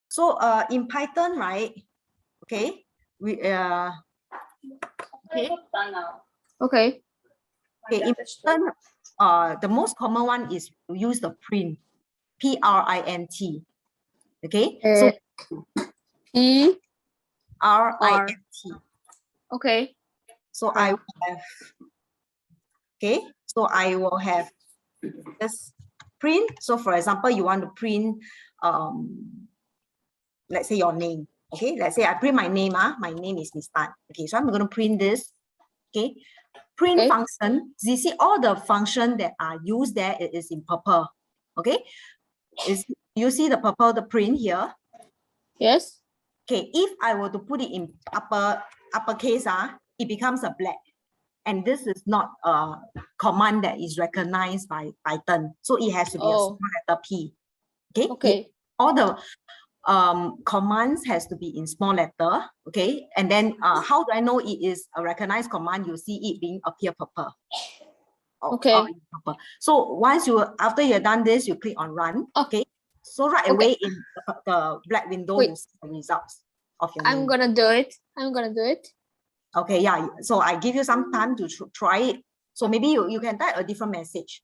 So in Python, right? Okay, we okay. Okay. Okay, in Python, the most common one is to use the print, P-R-I-N-T. Okay, so P R-I-N-T. Okay. So I will have, okay, so I will have this print. So for example, you want to print, let's say your name. Okay, let's say I print my name. My name is Miss Tan. Okay, so I'm going to print this. Okay, print Okay. function. You see all the function that are used there, it is in purple. Okay, is you see the purple, the print here. Yes. Okay, if I were to put it in uppercase, it becomes a black. And this is not a command that is recognized by Python. So it has to be a small letter P. Okay. Okay. All the commands has to be in small letter. Okay. And then how do I know it is a recognized command? You see it being appear purple. Okay. Purple. So once after you're done this, you click on run. Okay. So right away in the black window, you see the results of your name. I'm gonna do it. I'm gonna do it. Okay, yeah. So I give you some time to try it. So maybe you can type a different message.